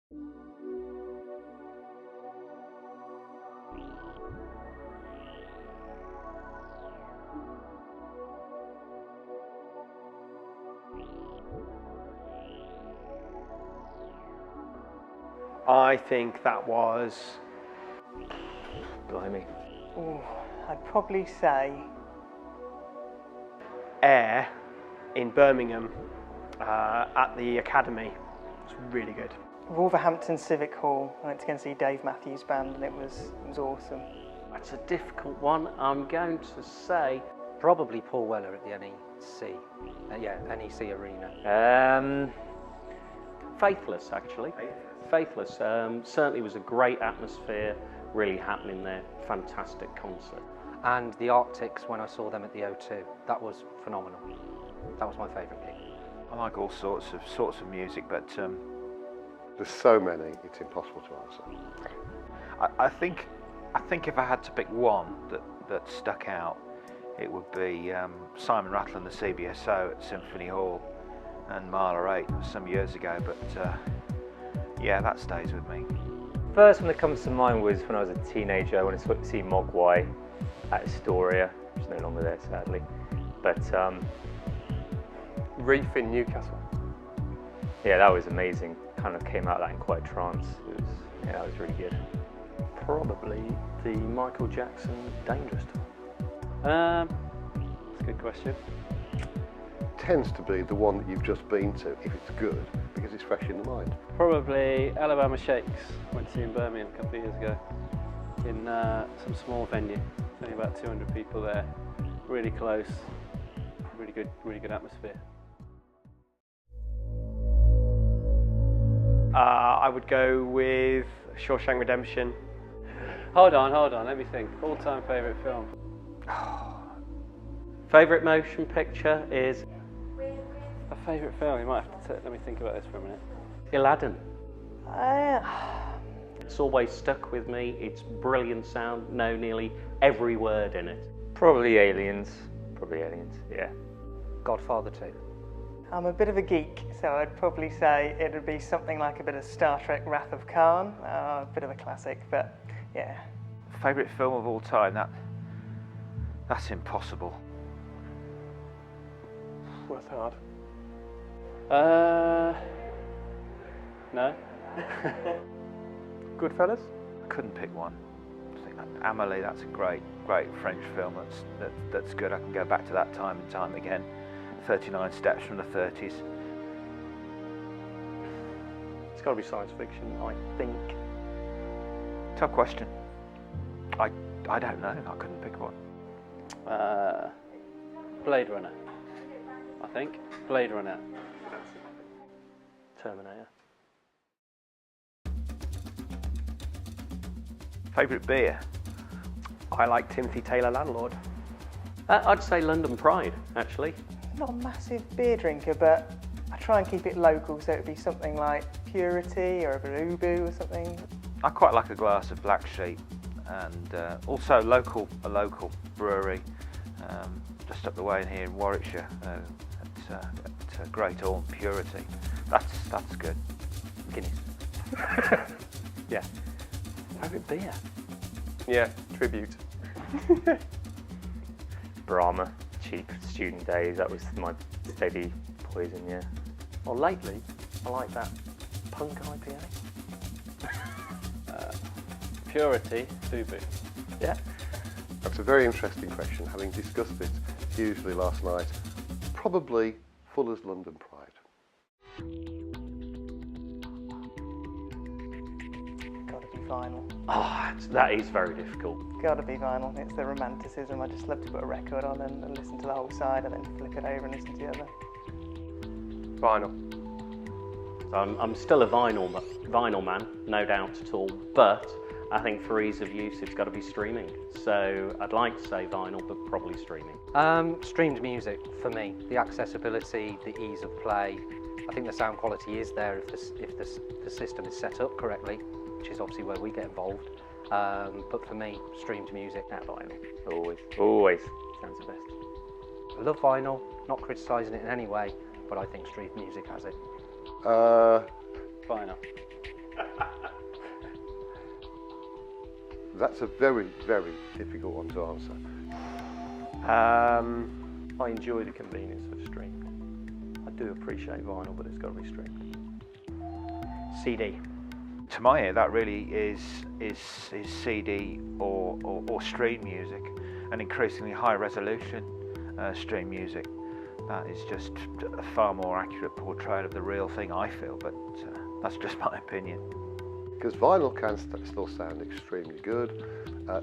I think that was... Blimey. Ooh, I'd probably say Air in Birmingham at the Academy. It's really good. Wolverhampton Civic Hall. I went to go and see Dave Matthews Band, and it was awesome. That's a difficult one. I'm going to say Probably Paul Weller at the NEC. NEC Arena. Faithless, actually. Faithless certainly was a great atmosphere, really happening there. Fantastic concert. And the Arctics, when I saw them at the O2, that was phenomenal. That was my favourite gig. I like all sorts of music, but There's so many, it's impossible to answer. I think if I had to pick one that stuck out, it would be Simon Rattle and the CBSO at Symphony Hall and Mahler 8 some years ago, but yeah, that stays with me. First one that comes to mind was when I was a teenager. I went to see Mogwai at Astoria, which is no longer there sadly. But Reef in Newcastle. yeah, that was amazing. Kind of came out of that in quite a trance. That was really good. Probably the Michael Jackson Dangerous Tour. That's a good question. Tends to be the one that you've just been to, if it's good, because it's fresh in the mind. Probably Alabama Shakes. Went to see in Birmingham a couple of years ago in some small venue. Only about 200 people there. Really close. Really good atmosphere. I would go with Shawshank Redemption. Hold on. Let me think. All-time favourite film. Favourite motion picture is A favourite film? You might have to let me think about this for a minute. Aladdin. Uh, It's always stuck with me. It's brilliant sound. Know nearly every word in it. Probably Aliens. Yeah. Godfather 2. I'm a bit of a geek, so I'd probably say it would be something like a bit of Star Trek Wrath of Khan. A bit of a classic, but yeah. Favourite film of all time? That's impossible. Worth hard. No. Goodfellas? I couldn't pick one. I think Amélie, that's a great French film. That's good. I can go back to that time and time again. 39 Steps from the 30s. It's got to be science fiction, I think. Tough question. I don't know. I couldn't pick one. Blade Runner. I think. Blade Runner. Terminator. Favourite beer? I like Timothy Taylor Landlord. I'd say London Pride, actually. Not a massive beer drinker, but I try and keep it local, so it would be something like Purity or a Barubu or something. I quite like a glass of Black Sheep, and also a local brewery just up the way in here in Warwickshire. It's a Great Orme Purity. That's good. Guinness. Yeah. Favourite beer? Yeah, Tribute. Brahma, cheap student days. That was my steady poison. Yeah. Well, lately, I like that punk IPA. Purity, Fubu. Yeah. That's a very interesting question, having discussed it hugely last night. Probably Fuller's London Pride. Gotta be vinyl. That is very difficult. Gotta be vinyl. It's the romanticism. I just love to put a record on and listen to the whole side and then flip it over and listen to the other. Vinyl. I'm still a vinyl man, no doubt at all. But I think for ease of use, it's got to be streaming. So I'd like to say vinyl, but probably streaming. Streamed music for me. The accessibility, the ease of play. I think the sound quality is there if the system is set up correctly, which is obviously where we get involved. But for me, streamed music. Vinyl. Always. Sounds the best. I love vinyl, not criticising it in any way, but I think streamed music has it. Vinyl. That's a very, very difficult one to answer. I enjoy the convenience of streaming. I do appreciate vinyl, but it's got to be streamed. CD. To my ear, that really is CD or stream music, and increasingly high resolution stream music. That is just a far more accurate portrayal of the real thing, I feel, but that's just my opinion. Because vinyl can still sound extremely good,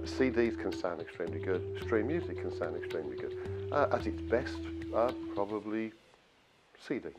CDs can sound extremely good, stream music can sound extremely good. At its best, probably CD.